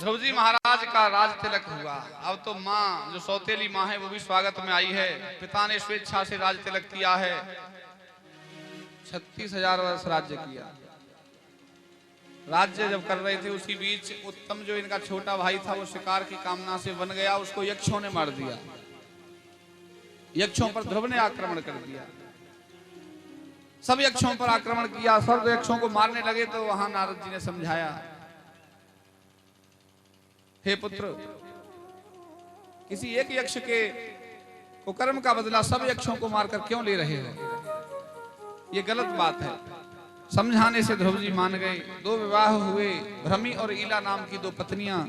ध्रुव जी महाराज का राज तिलक हुआ। अब तो माँ जो सौतेली माँ है वो भी स्वागत में आई है। पिता ने स्वेच्छा से राज तिलक किया है। 36,000 वर्ष राज्य किया। राज्य जब कर रहे थे उसी बीच उत्तम जो इनका छोटा भाई था वो शिकार की कामना से बन गया, उसको यक्षों ने मार दिया। यक्षों पर ध्रुव ने आक्रमण कर दिया। सब यक्षों पर आक्रमण किया, सब यक्षों को मारने लगे तो वहां नारद जी ने समझाया, हे पुत्र, किसी एक यक्ष के कुकर्म का बदला सब यक्षों को मारकर क्यों ले रहे हो? ये गलत बात है। समझाने से ध्रुव जी मान गए। 2 विवाह हुए, भ्रमी और ईला नाम की 2 पत्नियां।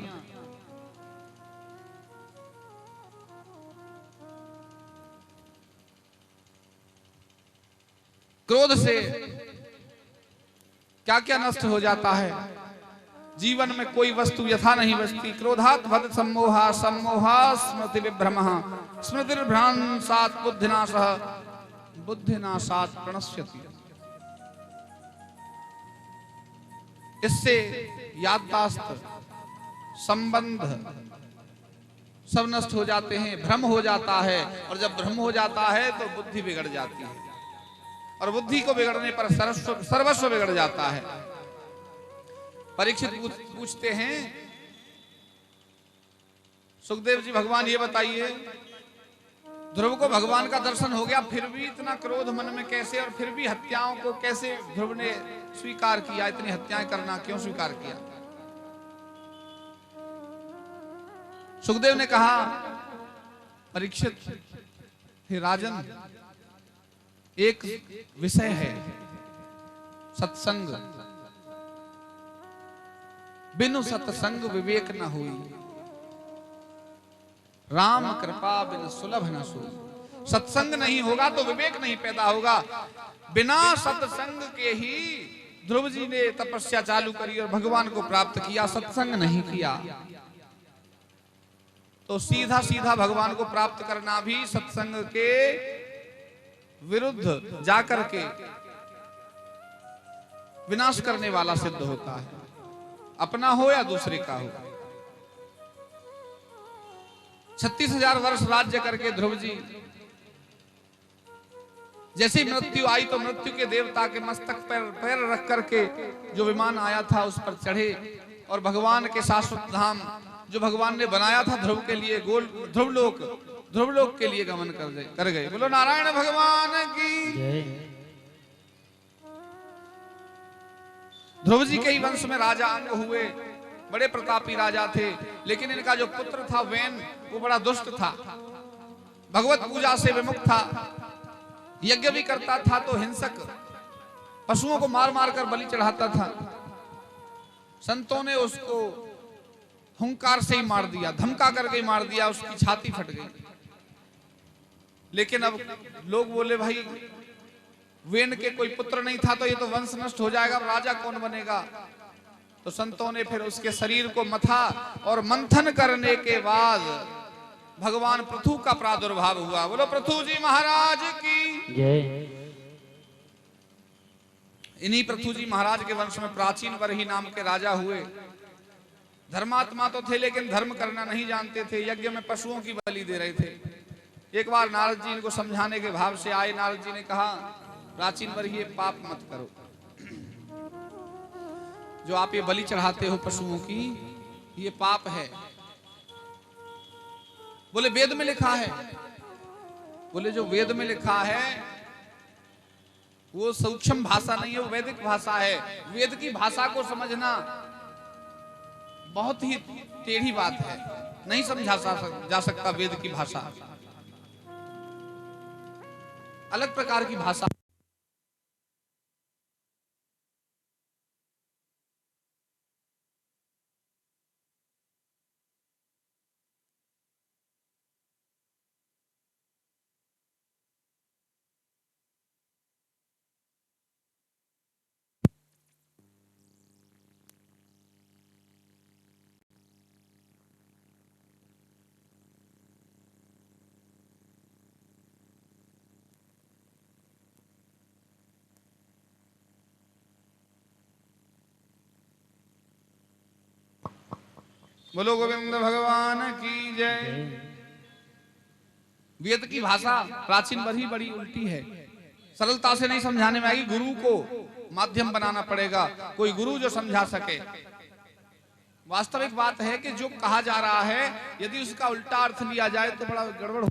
क्रोध से क्या क्या नष्ट हो जाता है। जीवन में कोई वस्तु यथा नहीं बचती। क्रोधात् भवति सम्मोहा, सम्मोहा स्मृति विभ्रमः, स्मृतिर्भ्रांसात् बुद्धिनाशः, बुद्धिनाशात् प्रणश्यति। इससे याददाश्त, संबंध सब नष्ट हो जाते हैं, भ्रम हो जाता है। और जब भ्रम हो जाता है तो बुद्धि बिगड़ जाती है, और बुद्धि को बिगड़ने पर सर्वस्व बिगड़ जाता है। परीक्षित पूछते हैं, सुखदेव जी भगवान ये बताइए, ध्रुव को भगवान का दर्शन हो गया, फिर भी इतना क्रोध मन में कैसे, और फिर भी हत्याओं को कैसे ध्रुव ने स्वीकार किया? इतनी हत्याएं करना क्यों स्वीकार किया? सुखदेव ने कहा, परीक्षित, हे राजन, एक विषय है सत्संग। बिनु सत्संग विवेक न हुई, राम कृपा बिन सुलभ न सोई। सत्संग नहीं होगा तो विवेक नहीं पैदा होगा। बिना सत्संग के ही ध्रुव जी ने तपस्या चालू करी और भगवान को प्राप्त किया। सत्संग नहीं किया तो सीधा सीधा भगवान को प्राप्त करना भी सत्संग के विरुद्ध जाकर के विनाश करने वाला सिद्ध होता है, अपना हो या दूसरे का हो। 36,000 वर्ष राज्य करके ध्रुव जी जैसे ही मृत्यु आई तो मृत्यु के देवता के मस्तक पर पैर रख करके जो विमान आया था उस पर चढ़े और भगवान के शाश्वत धाम जो भगवान ने बनाया था ध्रुव के लिए, गोल ध्रुवलोक के लिए गमन कर गए। बोलो नारायण भगवान की जय। ध्रुव जी के ही वंश में राजा अंग हुए, बड़े प्रतापी राजा थे। लेकिन इनका जो पुत्र था वेन, वो बड़ा दुष्ट था, भगवत पूजा से विमुख था, यज्ञ भी करता था तो हिंसक, पशुओं को मार मार कर बलि चढ़ाता था। संतों ने उसको हुंकार से ही मार दिया, धमका करके ही मार दिया, उसकी छाती फट गई। लेकिन अब लोग बोले, भाई वेन के कोई पुत्र नहीं था तो ये तो वंश नष्ट हो जाएगा, राजा कौन बनेगा? तो संतों ने फिर उसके शरीर को मथा और मंथन करने के बाद भगवान पृथु का प्रादुर्भाव हुआ। बोलो पृथु जी महाराज की जय। इन्हीं पृथु जी महाराज के वंश में प्राचीन वरही नाम के राजा हुए। धर्मात्मा तो थे लेकिन धर्म करना नहीं जानते थे, यज्ञ में पशुओं की बलि दे रहे थे। एक बार नारद जी इनको समझाने के भाव से आए। नारद जी ने कहा, प्राचीन वरही पाप मत करो, जो आप ये बलि चढ़ाते हो पशुओं की, ये पाप है। बोले वेद में लिखा है। बोले जो वेद में लिखा है वो सूक्ष्म भाषा नहीं है, वो वैदिक भाषा है। वेद की भाषा को समझना बहुत ही टेढ़ी बात है, नहीं समझा जा सकता। वेद की भाषा अलग प्रकार की भाषा। बोलो गोविंद भगवान की जय। वेद की भाषा प्राचीन बड़ी बड़ी उल्टी है, सरलता से नहीं समझाने में आएगी, गुरु को माध्यम बनाना पड़ेगा, कोई गुरु जो समझा सके। वास्तविक बात है कि जो कहा जा रहा है यदि उसका उल्टा अर्थ लिया जाए तो बड़ा गड़बड़।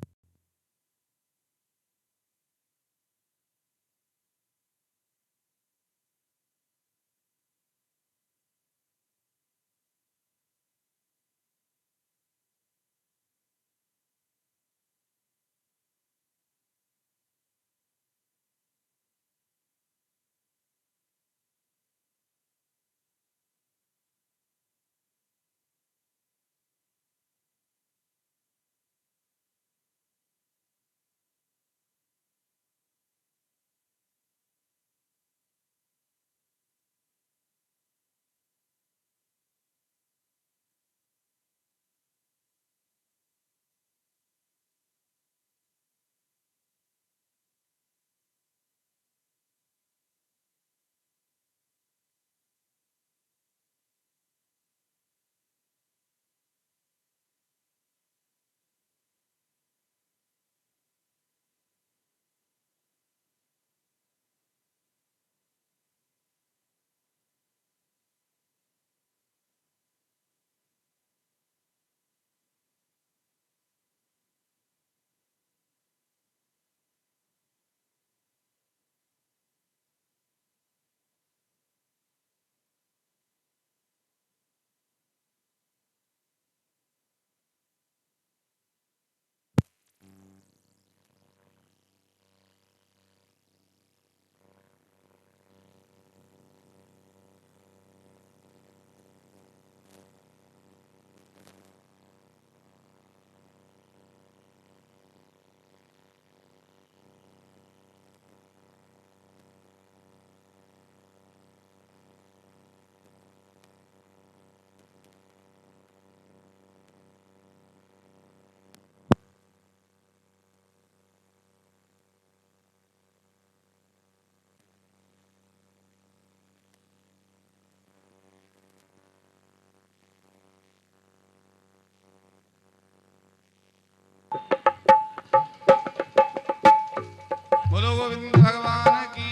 बोलो गोविंद भगवान की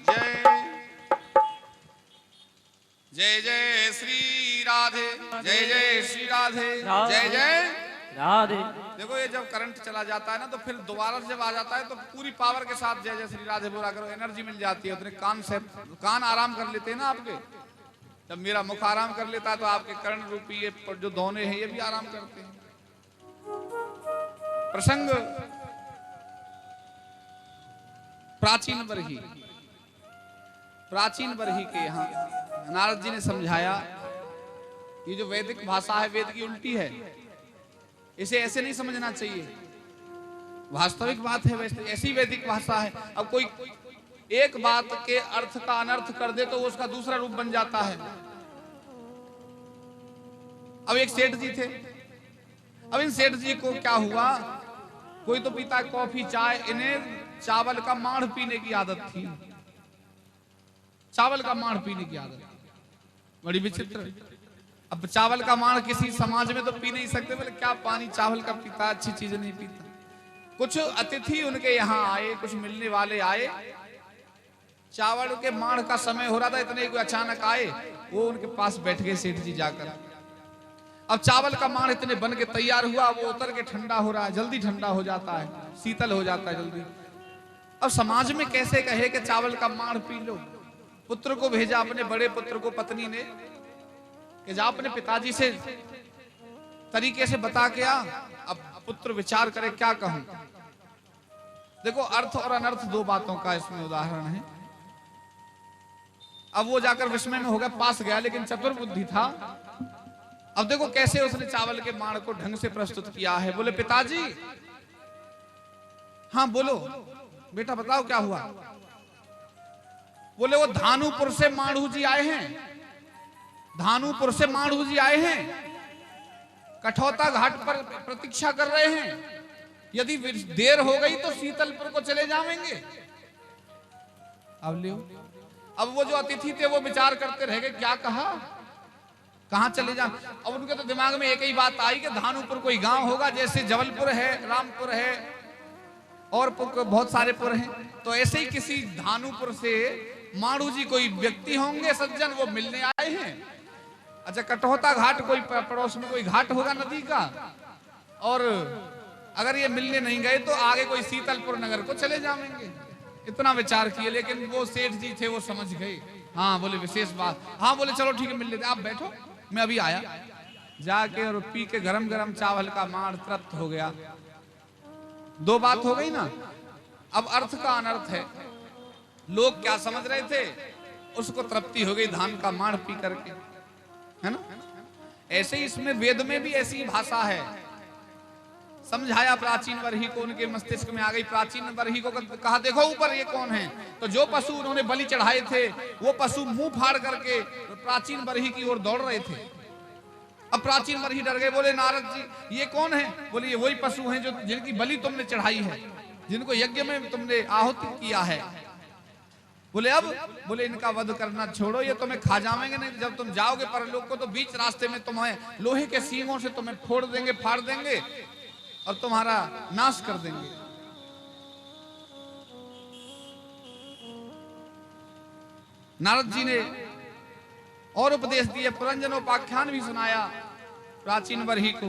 जय। जय जय श्री राधे, जय जय श्री राधे, जय जय राधे। देखो ये जब करंट चला जाता है ना तो फिर दोबारा जब आ जाता है तो पूरी पावर के साथ जय जय श्री राधे बोला करो, एनर्जी मिल जाती है। उतने कान आराम कर लेते हैं ना आपके, जब मेरा मुख आराम कर लेता है तो आपके कर्ण रूपी ये जो दोने हैं ये भी आराम करते हैं। प्रसंग प्राचीन बरही के यहाँ नारद जी ने समझाया ये जो वैदिक भाषा है वेद की उल्टी है, इसे ऐसे नहीं समझना चाहिए। वास्तविक बात है वैसे ऐसी वैदिक भाषा है। अब कोई एक बात के अर्थ का अनर्थ कर दे तो वो उसका दूसरा रूप बन जाता है। अब एक सेठ जी थे, अब इन सेठ जी को क्या हुआ, कोई तो पीता कॉफी चाय, इन्हें चावल का माढ़ पीने की आदत थी, चावल का माढ़ पीने की आदत, बड़ी विचित्र। अब चावल का माढ़ किसी समाज में तो पी नहीं सकते, बोले क्या पानी चावल का पीता, अच्छी चीजें नहीं पीता। कुछ अतिथि उनके यहाँ आए, कुछ मिलने वाले आए, चावल के माढ़ का समय हो रहा था, इतने कोई अचानक आए, वो उनके पास बैठ गए सेठ जी जाकर। अब चावल का माढ़ इतने बन के तैयार हुआ, वो उतर के ठंडा हो रहा है, जल्दी ठंडा हो जाता है, शीतल हो जाता है जल्दी। अब समाज में कैसे कहे कि चावल का माढ़ पी लो। पुत्र को भेजा, अपने बड़े पुत्र को पत्नी ने, कि जा अपने पिताजी से तरीके से बता के आ। अब पुत्र विचार करे क्या कहूं। देखो अर्थ और अनर्थ दो बातों का इसमें उदाहरण है। अब वो जाकर विस्मय में हो गया, पास गया, लेकिन चतुर बुद्धि था। अब देखो कैसे उसने चावल के माढ़ को ढंग से प्रस्तुत किया है। बोले पिताजी, हाँ बोलो बेटा बताओ क्या हुआ। बोले वो धानुपुर से माढ़ू जी आए हैं, धानुपुर से माढ़ू जी आए हैं, कठौता घाट पर प्रतीक्षा कर रहे हैं, यदि देर हो गई तो शीतलपुर को चले जाएंगे। अब वो जो अतिथि थे वो विचार करते रह गए, क्या कहा। कहां चले जा। अब उनके तो दिमाग में एक ही बात आई कि धानुपुर कोई गांव होगा, जैसे जबलपुर है, रामपुर है और बहुत सारे पुर हैं, तो ऐसे ही किसी धानुपुर से माड़ू जी कोई व्यक्ति होंगे सज्जन, वो मिलने आए हैं। अच्छा, कटौता घाट कोई पड़ोस में कोई घाट होगा नदी का, और अगर ये मिलने नहीं गए तो आगे कोई शीतलपुर नगर को चले जाएंगे। इतना विचार किए, लेकिन वो सेठ जी थे, वो समझ गए। हाँ बोले विशेष बात, हाँ बोले चलो ठीक है मिल लेते, आप बैठो मैं अभी आया। जाके और पी के गरम गरम चावल का माड़ तृप्त हो गया। दो बात हो गई ना। अब अर्थ का अनर्थ है, लोग क्या समझ रहे थे, उसको तृप्ति हो गई धान का माड़ पी करके, है ना। ऐसे ही इसमें वेद में भी ऐसी भाषा है। समझाया प्राचीन बरही को, उनके मस्तिष्क में आ गई। प्राचीन बरही को कहा देखो ऊपर ये कौन है, तो जो पशु उन्होंने बलि चढ़ाए थे वो पशु मुंह फाड़ करके प्राचीन बरही की ओर दौड़ रहे थे। अब प्राचीन बरही डर गए, बोले नारद जी ये कौन है। बोले ये वही पशु हैं जो जिनकी बलि तुमने चढ़ाई है, जिनको यज्ञ में तुमने आहुति किया है। बोले अब, बोले इनका वध करना छोड़ो, ये तुम्हें खा जाएंगे, नहीं जब तुम जाओगे परलोक को तो बीच रास्ते में तुम्हें लोहे के सींगों से तुम्हें फोड़ देंगे, फाड़ देंगे और तुम्हारा नाश कर देंगे। नारद जी ने और उपदेश दिए, पुरंजनोपाख्यान भी सुनाया प्राचीन बरही को।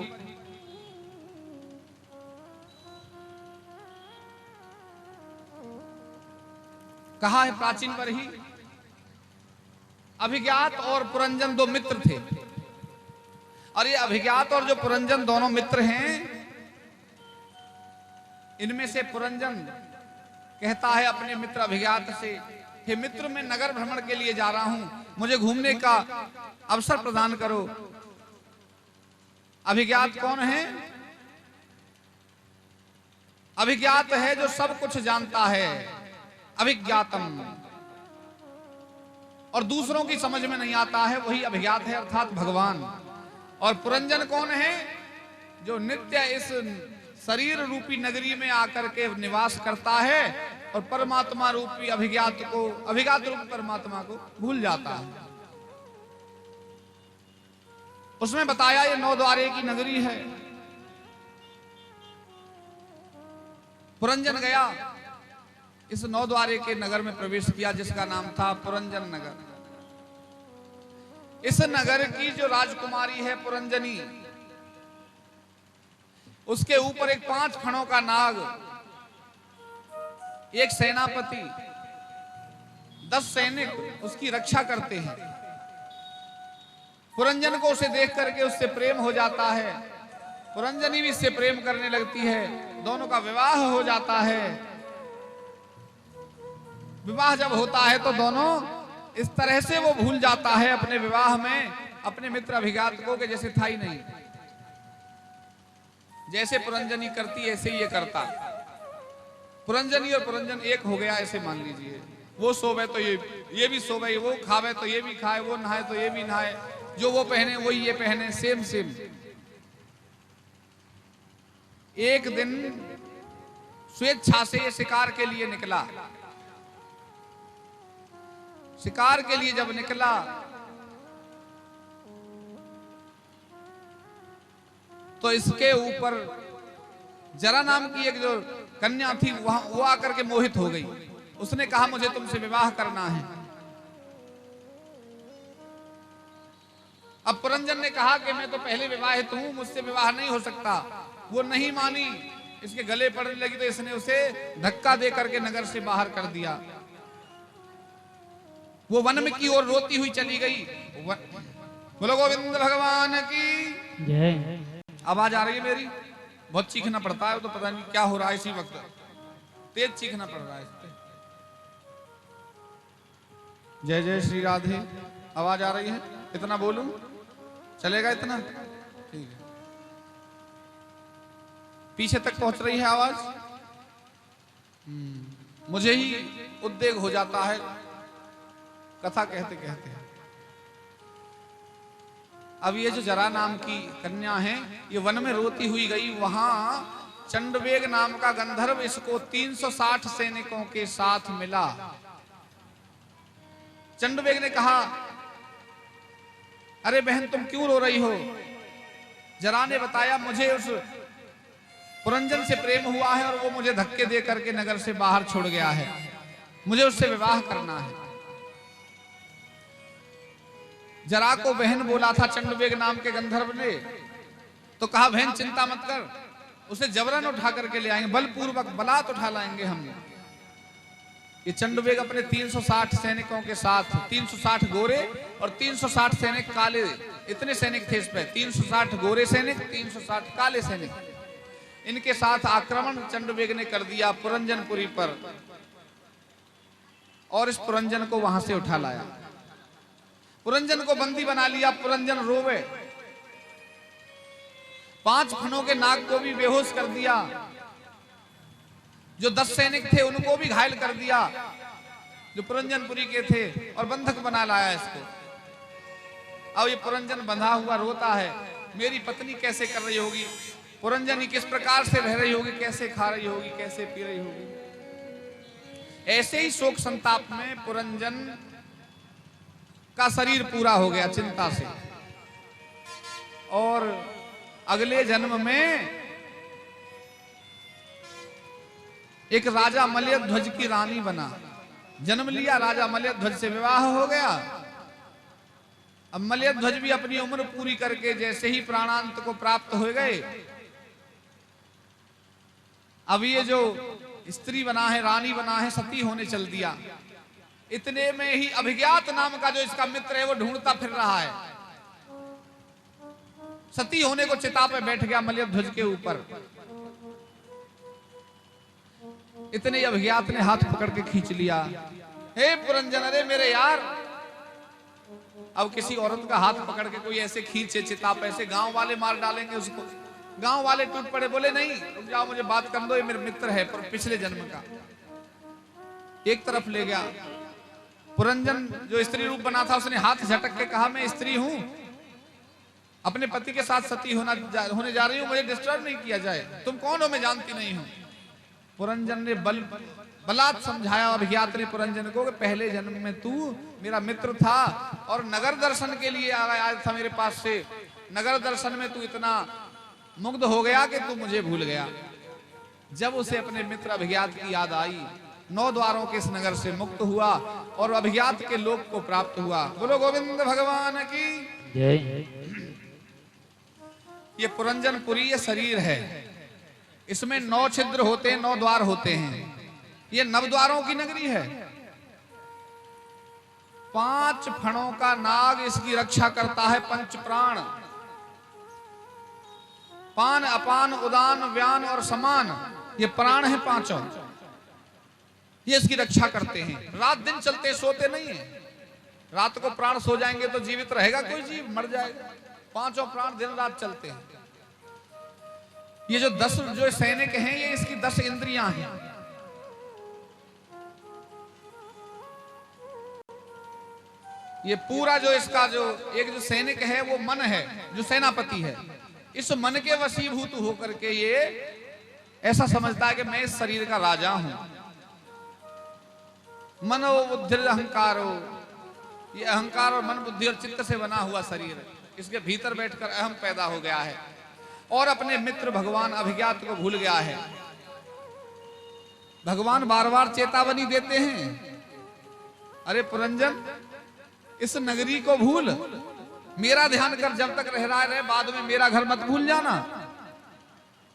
कहा है प्राचीन बरही, अभिज्ञात और पुरंजन दो मित्र थे, और ये अभिज्ञात और जो पुरंजन दोनों मित्र हैं, इनमें से पुरंजन कहता है अपने मित्र अभिज्ञात से, हे मित्र मैं नगर भ्रमण के लिए जा रहा हूं, मुझे घूमने का अवसर प्रदान करो। अभिज्ञात कौन है? अभिज्ञात है जो सब कुछ जानता है, अभिज्ञातम, और दूसरों की समझ में नहीं आता है, वही अभिज्ञात है, अर्थात भगवान। और पुरंजन कौन है? जो नित्य इस शरीर रूपी नगरी में आकर के निवास करता है और परमात्मा रूपी अभिज्ञात को, अभिज्ञात रूपी परमात्मा को भूल जाता है। उसमें बताया ये 9 द्वारे की नगरी है। पुरंजन गया, इस 9 द्वारे के नगर में प्रवेश किया, जिसका नाम था पुरंजन नगर। इस नगर की जो राजकुमारी है पुरंजनी, उसके ऊपर एक 5 फणों का नाग, एक सेनापति, 10 सैनिक उसकी रक्षा करते हैं। पुरंजन को उसे देख करके उससे प्रेम हो जाता है, पुरंजनी भी इससे प्रेम करने लगती है, दोनों का विवाह हो जाता है। विवाह जब होता है तो दोनों इस तरह से वो भूल जाता है अपने विवाह में अपने मित्र अभिज्ञात को कि जैसे था ही नहीं। जैसे पुरंजनी करती ऐसे ही ये करता। पुरंजनी और पुरंजन एक हो गया ऐसे मान लीजिए। वो सोवे तो ये भी सोवे, वो खावे तो ये भी खाए, वो नहाए तो ये भी नहाए, जो वो पहने वही ये पहने, सेम सेम। एक दिन स्वेच्छा से ये शिकार के लिए निकला। शिकार के लिए जब निकला तो इसके ऊपर जरा नाम की एक जो कन्या थी वो आकर के मोहित हो गई। उसने कहा मुझे तुमसे विवाह करना है। अब पुरंजन ने कहा कि मैं तो पहले विवाहित हूं, मुझसे विवाह नहीं हो सकता। वो नहीं मानी, इसके गले पड़ने लगी तो इसने उसे धक्का दे करके नगर से बाहर कर दिया। वो वन में की ओर रोती हुई चली गई। बोलो गोविंद भगवान की जय। आवाज आ रही है मेरी? बहुत चीखना पड़ता है, तो पता नहीं क्या हो रहा है इसी वक्त, तेज चीखना पड़ रहा है। जय जय श्री राधे। आवाज आ रही है? इतना बोलूं चलेगा? इतना ठीक है। पीछे तक पहुंच रही है आवाज? मुझे ही उद्वेग हो जाता है कथा कहते कहते। अब ये जो जरा नाम की कन्या है, ये वन में रोती हुई गई। वहां चंडवेग नाम का गंधर्व इसको 360 सैनिकों के साथ मिला। चंडवेग ने कहा अरे बहन तुम क्यों रो रही हो? जरा ने बताया मुझे उस पुरंजन से प्रेम हुआ है और वो मुझे धक्के दे करके नगर से बाहर छोड़ गया है, मुझे उससे विवाह करना है। जरा को बहन बोला था चंडवेग नाम के गंधर्व ने, तो कहा बहन चिंता मत कर, उसे जबरन उठा करके ले आएंगे, बलपूर्वक बलात् उठा लाएंगे हम। ये चंडवेग अपने 360 सैनिकों के साथ, 360 गोरे और 360 सैनिक काले, इतने सैनिक थे इस पे, 360 गोरे सैनिक, 360 काले सैनिक, इनके साथ आक्रमण चंडवेग ने कर दिया पुरंजनपुरी पर और इस पुरंजन को वहां से उठा लाया। पुरंजन को बंदी बना लिया। पुरंजन रोवे, 5 फणों के नाग को भी बेहोश कर दिया, जो 10 सैनिक थे उनको भी घायल कर दिया जो पुरंजनपुरी के थे, और बंधक बना लाया इसको। अब ये पुरंजन बंधा हुआ रोता है, मेरी पत्नी कैसे कर रही होगी, पुरंजनी किस प्रकार से रह रही होगी, कैसे खा रही होगी, कैसे पी रही होगी। ऐसे ही शोक संताप में पुरंजन का शरीर पूरा हो गया चिंता से, और अगले जन्म में एक राजा मलयध्वज की रानी बना, जन्म लिया, राजा मलयध्वज से विवाह हो गया। अब मलयध्वज भी अपनी उम्र पूरी करके जैसे ही प्राणांत को प्राप्त हो गए, अब ये जो स्त्री बना है, रानी बना है, सती होने चल दिया। इतने में ही अभिज्ञात नाम का जो इसका मित्र है वो ढूंढता फिर रहा है, सती होने को चिता पे बैठ गया मलयध्वज के ऊपर। इतने अभिज्ञात ने हाथ पकड़ के खींच लिया, हे पुरंजन, अरे मेरे यार। अब किसी औरत का हाथ पकड़ के कोई ऐसे खींचे चिता पे, ऐसे गांव वाले मार डालेंगे उसको। गांव वाले टूट पड़े, बोले नहीं रुक जाओ, मुझे बात कर दो, ये मेरे मित्र है पर पिछले जन्म का। एक तरफ ले गया। पुरंजन जो स्त्री रूप बना था उसने हाथ झटक के कहा, मैं स्त्री हूं, अपने पति के साथ सती होने जा रही हूं, मुझे डिस्टर्ब नहीं किया जाए। तुम कौन हो, मैं जानती नहीं हूं। पुरंजन ने बलात् समझाया अभिज्ञात ने पुरंजन को कि पहले जन्म में तू मेरा मित्र था और नगर दर्शन के लिए आया था मेरे पास से। नगर दर्शन में तू इतना मुग्ध हो गया कि तू मुझे भूल गया। जब उसे अपने मित्र अभिज्ञात की याद आई, 9 द्वारों के इस नगर से मुक्त हुआ और अभिज्ञात के लोक को प्राप्त हुआ। बोलो गोविंद भगवान की जय। ये पुरंजनपुरी ये शरीर है, इसमें 9 छिद्र होते हैं, 9 द्वार होते हैं। ये 9 द्वारों की नगरी है। 5 फणों का नाग इसकी रक्षा करता है, 5 प्राण, पान, अपान, उदान, व्यान और समान, ये प्राण है 5, ये इसकी रक्षा करते हैं। रात दिन चलते, सोते नहीं है। रात को प्राण सो जाएंगे तो जीवित रहेगा कोई जीव, मर जाएगा। 5 प्राण दिन रात चलते हैं। ये जो 10 जो सैनिक हैं, ये इसकी 10 इंद्रियां हैं। ये पूरा जो इसका जो एक जो सैनिक है वो मन है, जो सेनापति है। इस मन के वशीभूत होकर के ये ऐसा समझता है कि मैं इस शरीर का राजा हूं। मनो बुद्धि अहंकारो, ये अहंकार और मन, बुद्धि और चित्त से बना हुआ शरीर, इसके भीतर बैठकर अहम पैदा हो गया है और अपने मित्र भगवान अभिज्ञात को भूल गया है। भगवान बार बार चेतावनी देते हैं, अरे पुरंजन, इस नगरी को भूल, मेरा ध्यान कर, जब तक रह रहा है, बाद में मेरा घर मत भूल जाना।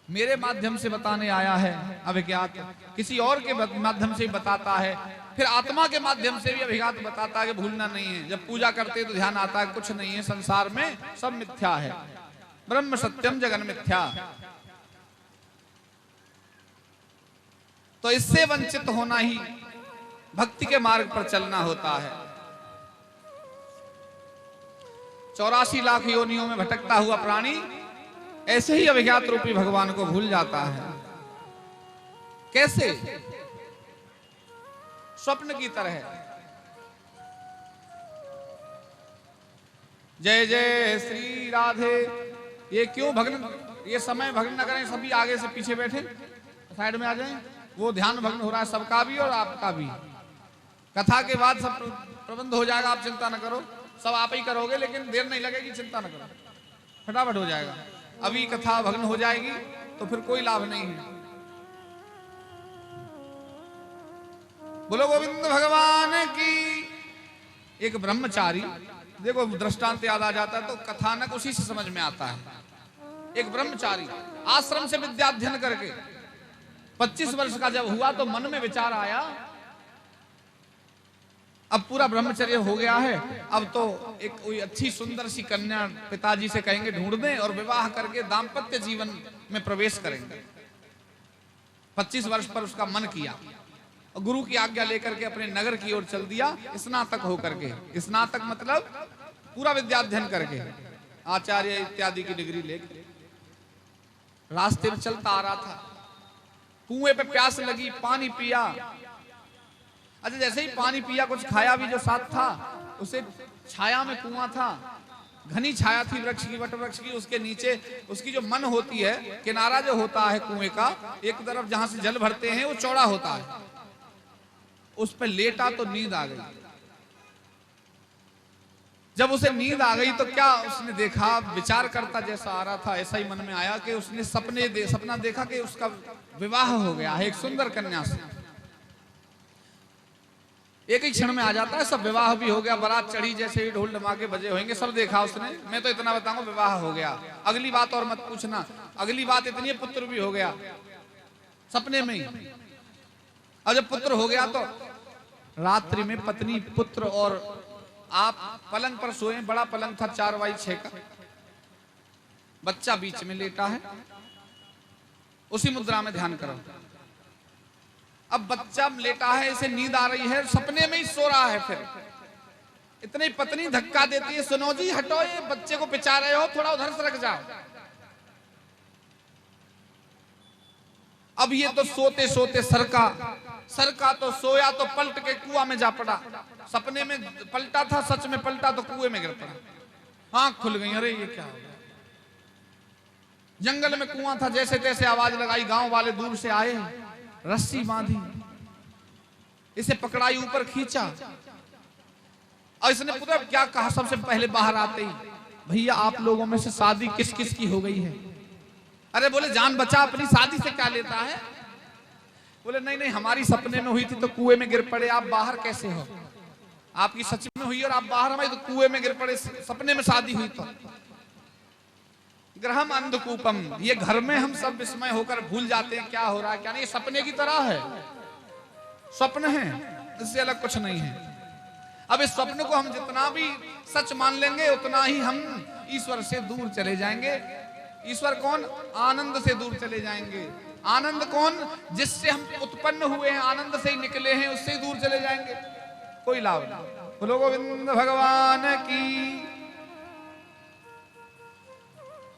मेरे माध्यम से बताने आया है अभिज्ञात, किसी और के माध्यम से बताता है, फिर आत्मा के माध्यम से भी अभिज्ञात बताता है कि भूलना नहीं है। जब पूजा करते तो ध्यान आता है कुछ नहीं है, संसार में सब मिथ्या है, ब्रह्म सत्यम जगन मिथ्या। तो इससे वंचित होना ही भक्ति के मार्ग पर चलना होता है। 84 लाख योनियों में भटकता हुआ प्राणी ऐसे ही अभिज्ञात रूपी भगवान को भूल जाता है। कैसे? स्वप्न की तरह। जय जय श्री राधे। ये क्यों भग्न, ये समय भग्न न करें, सभी आगे से पीछे बैठे, साइड में आ जाएं। वो ध्यान भग्न हो रहा है सबका भी और आपका भी। कथा के बाद सब प्रबंध हो जाएगा, आप चिंता न करो। सब आप ही करोगे, लेकिन देर नहीं लगेगी, चिंता न करो, फटाफट हो जाएगा। अभी कथा भग्न हो जाएगी तो फिर कोई लाभ नहीं है। बोलो गोविंद भगवान की। एक ब्रह्मचारी, देखो दृष्टांत याद आ जाता है तो कथानक उसी से समझ में आता है। एक ब्रह्मचारी आश्रम से विद्या अध्ययन करके 25 वर्ष का जब हुआ तो मन में विचार आया, अब पूरा ब्रह्मचर्य हो गया है, अब तो एक कोई अच्छी सुंदर सी कन्या पिताजी से कहेंगे ढूंढ दें और विवाह करके दाम्पत्य जीवन में प्रवेश करेंगे। 25 वर्ष पर उसका मन किया और गुरु की आज्ञा लेकर के अपने नगर की ओर चल दिया, स्नातक होकर के। स्नातक मतलब पूरा विद्या अध्ययन करके, आचार्य इत्यादि की डिग्री लेकर रास्ते में चलता आ रहा था। कुएं पे प्यास लगी, पानी पिया। अच्छा, जैसे ही पानी पिया, कुछ खाया भी जो साथ था, उसे छाया में कुआं था, घनी छाया थी वृक्ष की, वट वृक्ष की। उसके नीचे उसकी जो मन होती है, किनारा जो होता है कुएं का, एक तरफ जहां से जल भरते हैं वो चौड़ा होता है, उस पर लेटा तो नींद आ गई। जब उसे नींद आ गई तो क्या उसने देखा, विचार करता जैसा आ रहा था ऐसा ही मन में आया कि उसने सपना देखा कि उसका विवाह हो गया है एक सुंदर कन्या से। एक ही क्षण में आ जाता है सब, विवाह भी हो गया, बारात चढ़ी, जैसे ही ढोल धमाके बजे होंगे, सब देखा उसने। मैं तो इतना बताऊंगा, विवाह हो गया। अगली बात और मत पूछना, अगली बात इतनी है, पुत्र भी हो गया सपने में ही। और जब पुत्र हो गया तो रात्रि में पत्नी, पुत्र और आप पलंग पर सोए। बड़ा पलंग था 4x6 का, बच्चा बीच में लेटा है। उसी मुद्रा में ध्यान करो। अब बच्चा लेटा है, इसे नींद आ रही है, सपने में ही सो रहा है। फिर इतनी पत्नी धक्का देती है, सुनो जी हटो, ये बच्चे को पिचा रहे हो, थोड़ा उधर से रख जाओ। अब ये तो सोते सोते सरका तो सोया तो पलट के कुआं में जा पड़ा। सपने में पलटा था, सच में पलटा तो कुएं में गिर पड़ा। आंख खुल गई, अरे ये क्या हो गया। जंगल में कुआं था, जैसे तैसे आवाज लगाई, गांव वाले दूर से आए, रस्सी बांधी, इसे पकड़ाई, ऊपर खींचा। और इसने पूरा क्या कहा सबसे पहले बाहर आते ही, भैया आप लोगों में से शादी किस किस की हो गई है? अरे बोले जान बचा, अपनी शादी से क्या लेता है? बोले नहीं नहीं, हमारी सपने में हुई थी तो कुएं में गिर पड़े, आप बाहर कैसे हो? आपकी सच में हुई और आप बाहर हमारी तो कुएं में गिर पड़े, सपने में शादी हुई तो। ग्रहम अंधकूपम, ये घर में हम सब विस्मय होकर भूल जाते हैं क्या हो रहा है क्या नहीं। सपने की तरह है, स्वप्न है, इससे अलग कुछ नहीं है। अब इस स्वप्न को हम जितना भी सच मान लेंगे उतना ही हम ईश्वर से दूर चले जाएंगे। ईश्वर कौन? आनंद से दूर चले जाएंगे। आनंद कौन? जिससे हम उत्पन्न हुए हैं, आनंद से ही निकले हैं, उससे ही दूर चले जाएंगे, कोई लाभ नहीं। बोलो गोविंद भगवान की।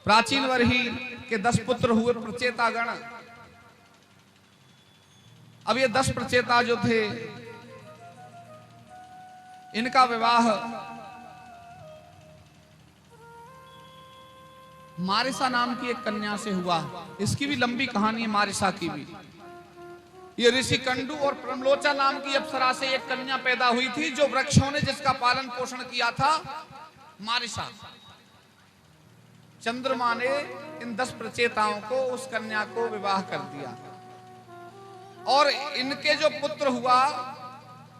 प्राचीन वर्ही के 10 पुत्र हुए प्रचेतागण। अब ये 10 प्रचेता जो थे, इनका विवाह मारिसा नाम की एक कन्या से हुआ। इसकी भी लंबी कहानी है, मारिसा की भी। ये ऋषि कंडू और प्रमलोचा नाम की अप्सरा से एक कन्या पैदा हुई थी, जो वृक्षों ने जिसका पालन पोषण किया था, मारिसा। चंद्रमा ने इन 10 प्रचेताओं को, उस कन्या को विवाह कर दिया। और इनके जो पुत्र हुआ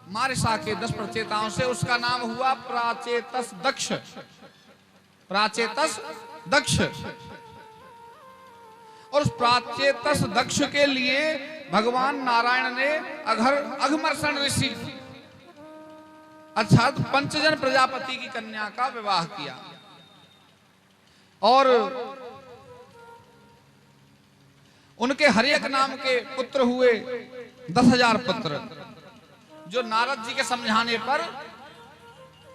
मारिसा के 10 प्रचेताओं से, उसका नाम हुआ प्राचेतस दक्ष। प्राचेतस दक्ष। और उस प्राचेतस दक्ष के लिए भगवान नारायण ने अघमर्षण ऋषि अर्थात पंचजन प्रजापति की कन्या का विवाह किया। और उनके हर्यक नाम के पुत्र हुए 10,000 पुत्र, जो नारद जी के समझाने पर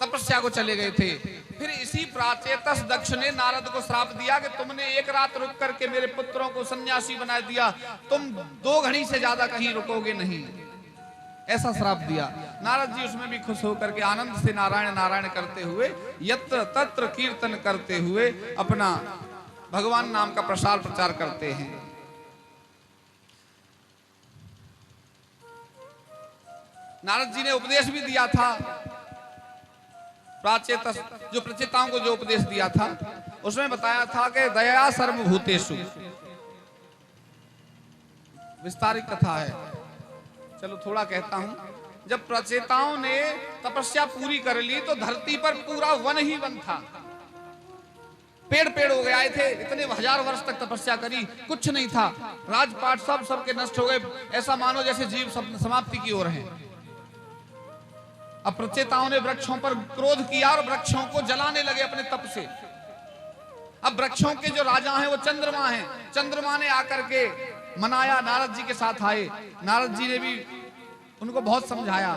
तपस्या को चले गए थे। फिर इसी प्राचेतस दक्ष ने नारद को श्राप दिया कि तुमने एक रात रुक करके मेरे पुत्रों को सन्यासी बना दिया, तुम 2 घड़ी से ज्यादा कहीं रुकोगे नहीं, ऐसा श्राप दिया। नारद जी उसमें भी खुश होकर के आनंद से नारायण नारायण करते हुए, यत्र तत्र कीर्तन करते हुए अपना भगवान नाम का प्रसार प्रचार करते हैं। नारद जी ने उपदेश भी दिया था प्राचेतस जो प्रचेताओं को जो उपदेश दिया था उसमें बताया था कि दया सर्वभूतेषु, विस्तारित कथा है, चलो थोड़ा कहता हूं। जब प्रचेताओं ने तपस्या पूरी कर ली तो धरती पर पूरा वन ही वन था, पेड़ पेड़ हो गए थे, इतने हजार वर्ष तक तपस्या करी, कुछ नहीं था, राजपाट सब सबके नष्ट हो गए, ऐसा मानो जैसे जीव समाप्ति की ओर हैं। अब प्रचेताओं ने वृक्षों पर क्रोध किया और वृक्षों को जलाने लगे अपने तप से। अब वृक्षों के जो राजा हैं वो चंद्रमा हैं, चंद्रमा ने आकर के मनाया, नारद जी के साथ आए, नारद जी ने भी उनको बहुत समझाया,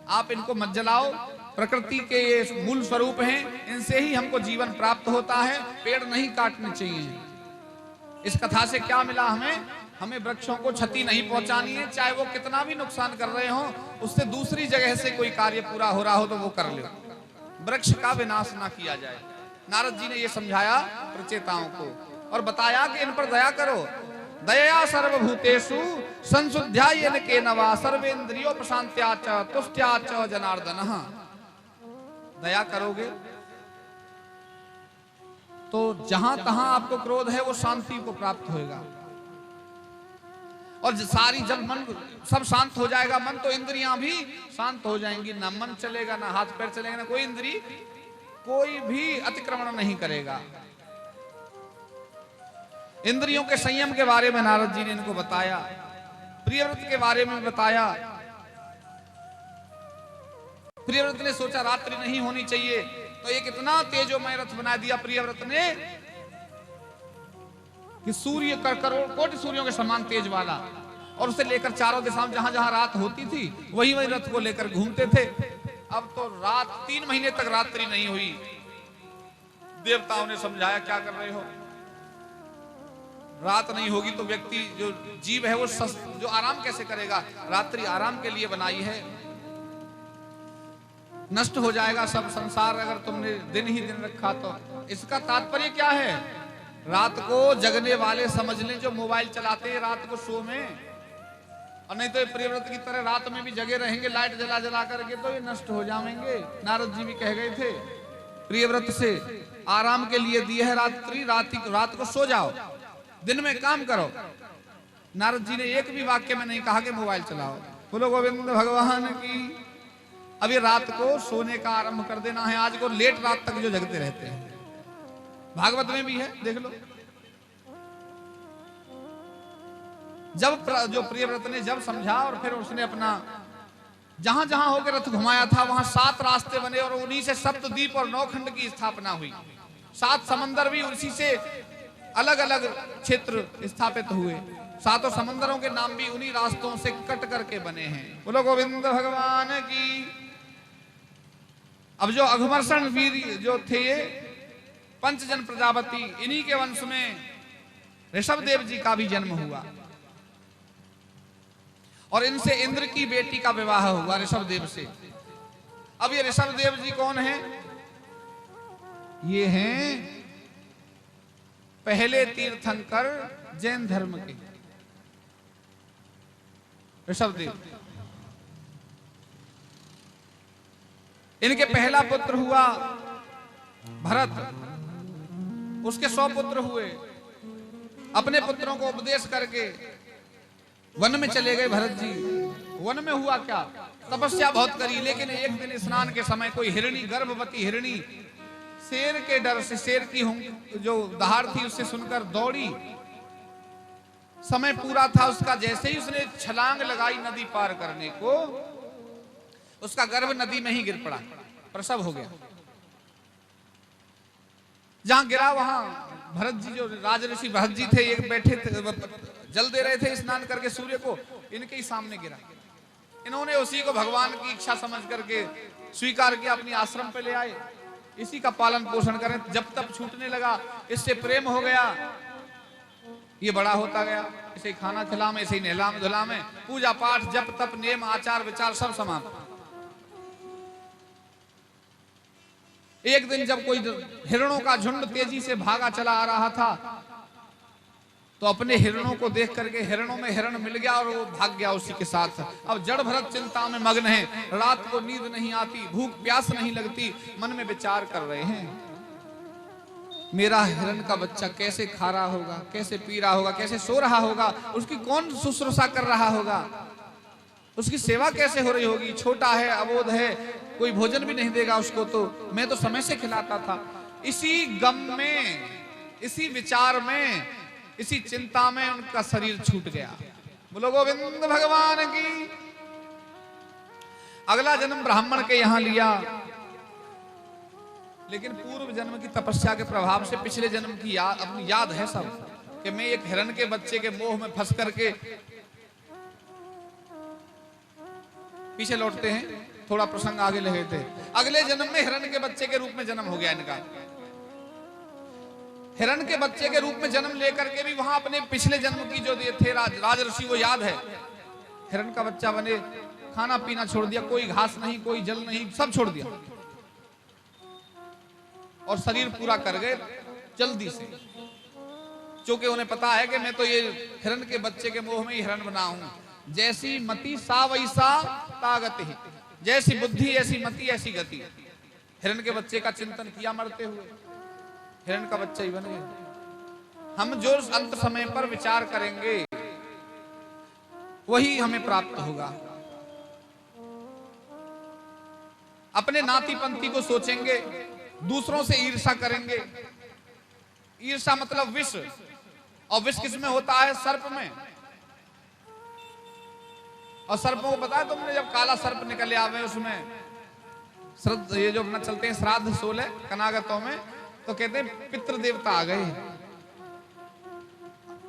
आप इनको मत जलाओ, प्रकृति के ये मूल स्वरूप हैं, इनसे ही हमको जीवन प्राप्त होता है, पेड़ नहीं काटने चाहिए। इस कथा से क्या मिला हमें? हमें वृक्षों को क्षति नहीं पहुंचानी है, चाहे वो कितना भी नुकसान कर रहे हो, उससे दूसरी जगह से कोई कार्य पूरा हो रहा हो तो वो कर लो, वृक्ष का विनाश ना किया जाए। नारद जी ने ये समझाया प्रचेताओं को और बताया कि इन पर दया करो, दया सर्वभूतेषु संशुद्ध्यायेन केनवा सर्वेन्द्रियो प्रशांत्या च तुष्ट्या च जनार्दनः। दया करोगे तो जहां तहां आपको क्रोध है वो शांति को प्राप्त होगा, और सारी जब मन सब शांत हो जाएगा, मन तो इंद्रियां भी शांत हो जाएंगी, ना मन चलेगा, ना हाथ पैर चलेगा, ना कोई इंद्री कोई भी अतिक्रमण नहीं करेगा। इंद्रियों के संयम के बारे में नारद जी ने इनको बताया, प्रियव्रत के बारे में बताया। प्रियव्रत ने सोचा रात्रि नहीं होनी चाहिए, तो एक इतना तेजोमय रथ बना दिया प्रियव्रत ने कि सूर्य करोड़ कोटि सूर्यों के समान तेज वाला, और उसे लेकर चारों दिशाओं जहां जहां रात होती थी वही वही रथ को लेकर घूमते थे। अब तो रात 3 महीने तक रात्रि नहीं हुई। देवताओं ने समझाया क्या कर रहे हो, रात नहीं होगी तो व्यक्ति जो जीव है वो जो आराम कैसे करेगा, रात्रि आराम के लिए बनाई है, नष्ट हो जाएगा सब संसार अगर तुमने दिन ही दिन रखा तो। इसका तात्पर्य क्या है? रात को जगने वाले समझ लें जो मोबाइल चलाते हैं रात को सो में, और नहीं तो प्रियव्रत की तरह रात में भी जगे रहेंगे लाइट जला जला करके, तो ये नष्ट हो जाएंगे। नारद जी भी कह गए थे प्रियव्रत से, आराम के लिए दी है रात्रि, रात को सो जाओ, दिन में काम करो। नारद जी ने एक भी वाक्य में नहीं कहा कि मोबाइल चलाओ। बोलो गोविंद भगवान की। अब ये रात को सोने का आरंभ कर देना है। आज को लेट रात तक जो जगते रहते हैं, भागवत में भी है, देख लो। जब जो प्रियव्रत ने जब समझा और फिर उसने अपना जहां जहां होकर रथ घुमाया था वहां 7 रास्ते बने और उन्हीं से सप्तद्वीप और 9 खंड की स्थापना हुई। 7 समंदर भी उसी से अलग अलग क्षेत्र स्थापित हुए। 7 समंदरों के नाम भी उन्हीं रास्तों से कट करके बने हैं। बोलो गोविंद भगवान की। अब जो अघमर्षण वीर जो थे ये पंचजन प्रजापति, इन्हीं के वंश में ऋषभदेव जी का भी जन्म हुआ और इनसे इंद्र की बेटी का विवाह हुआ ऋषभदेव से। अब ये ऋषभदेव जी कौन है? ये हैं पहले तीर्थंकर जैन धर्म के ऋषभदेव। इनके पहला पुत्र हुआ भरत, उसके 100 पुत्र हुए। अपने पुत्रों को उपदेश करके वन में चले गए भरत जी। वन में हुआ क्या, तपस्या बहुत करी, लेकिन एक दिन स्नान के समय कोई हिरणी, गर्भवती हिरणी, शेर के डर से, शेर की जो दहाड़ थी उससे सुनकर दौड़ी। समय पूरा था उसका, जैसे ही उसने छलांग लगाई नदी पार करने को, उसका गर्भ नदी में ही गिर पड़ा, प्रसव हो गया। जहां गिरा वहां भरत जी, जो राजऋषि भरत जी थे, एक बैठे थे, जल दे रहे थे स्नान करके सूर्य को, इनके ही सामने गिरा। इन्होंने उसी को भगवान की इच्छा समझ करके स्वीकार किया, अपनी आश्रम पे ले आए, इसी का पालन पोषण करें। जब तब छूटने लगा, इससे प्रेम हो गया, ये बड़ा होता गया, इसे ही खाना खिलामे, इसे ही नहलाम धुलामे, पूजा पाठ जप तप नेम आचार विचार सब समाप्त। एक दिन जब कोई हिरणों का झुंड तेजी से भागा चला आ रहा था, तो अपने हिरणों को देख करके हिरणों में हिरण मिल गया और वो भाग गया उसी के साथ। अब जड़ भरत चिंता में मग्न है, रात को नींद नहीं आती, भूख प्यास नहीं लगती, मन में विचार कर रहे हैं मेरा हिरण का बच्चा कैसे खा रहा होगा, कैसे पी रहा होगा, कैसे सो रहा होगा, उसकी कौन शुश्रूषा कर रहा होगा, उसकी सेवा कैसे हो रही होगी, छोटा है, अबोध है, कोई भोजन भी नहीं देगा उसको, तो मैं तो समय से खिलाता था। इसी गम में, इसी विचार में, इसी चिंता में उनका शरीर छूट गया। बोलो गोविंद भगवान की। अगला जन्म ब्राह्मण के यहां लिया, लेकिन पूर्व जन्म की तपस्या के प्रभाव से पिछले जन्म की याद, अपनी याद है सब, कि मैं एक हिरण के बच्चे के मोह में फंस करके, पीछे लौटते हैं, थोड़ा प्रसंग आगे ले गए थे। अगले जन्म में हिरण के बच्चे के रूप में जन्म हो गया इनका। हिरण के बच्चे के रूप में जन्म लेकर के भी वहां अपने पिछले जन्म की जो थे राजर्षि वो याद है। हिरण का बच्चा बने, खाना पीना छोड़ दिया, कोई घास नहीं, कोई जल नहीं, सब छोड़ दिया और शरीर पूरा कर गए जल्दी से, क्योंकि उन्हें पता है कि मैं तो ये हिरण के बच्चे के मोह में ही हिरण बना हूं। जैसी मति सा वैसा तागति, जैसी बुद्धि ऐसी मति ऐसी गति। हिरण के बच्चे का चिंतन किया मरते हुए, हिरण का बच्चा ही बन गया। हम जो अंत समय पर विचार करेंगे वही हमें प्राप्त होगा। अपने नाती पंथी को सोचेंगे, दूसरों से ईर्षा करेंगे। ईर्षा मतलब विष, और विष किसमें होता है? सर्प में। और सर्पों को पता है तुमने, जब काला सर्प निकले आवे उसमें श्रद्ध, ये जो अपना चलते हैं श्राद्ध सोले कनागतों में, तो कहते हैं पितृ देवता आ गए।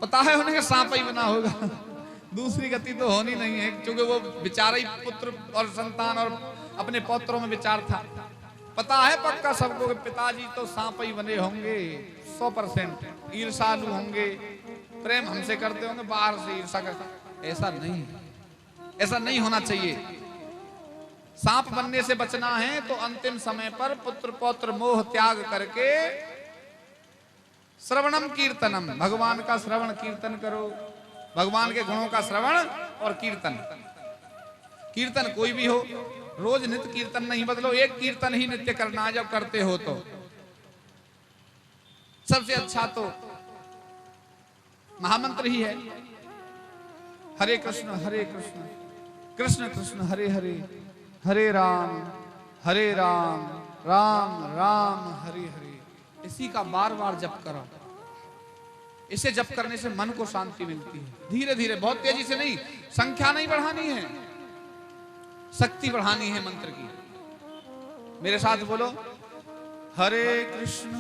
पता है उन्हें सांप ही बना होगा, दूसरी गति तो होनी नहीं है, क्योंकि वो बेचारा ही पुत्र और संतान और अपने पौत्रों में विचार था। पता है पक्का सबको कि पिताजी तो सांप ही बने होंगे 100%, ईर्षालु होंगे, प्रेम हमसे करते होंगे, बाहर से ईर्षा करते। ऐसा नहीं, ऐसा नहीं होना चाहिए। सांप बनने से बचना है तो अंतिम समय पर पुत्र पौत्र मोह त्याग करके श्रवणम कीर्तनम, भगवान का श्रवण कीर्तन करो, भगवान के गुणों का श्रवण और कीर्तन। कीर्तन कोई भी हो, रोज नित्य कीर्तन नहीं बदलो, एक कीर्तन ही नित्य करना है जब करते हो तो। सबसे अच्छा तो महामंत्र ही है, हरे कृष्ण कृष्ण कृष्ण हरे हरे, हरे राम राम राम हरे हरे। इसी का बार बार जप करो। इसे जप करने से मन को शांति मिलती है। धीरे धीरे, बहुत तेजी से नहीं, संख्या नहीं बढ़ानी है, शक्ति बढ़ानी है मंत्र की। मेरे साथ बोलो, हरे कृष्ण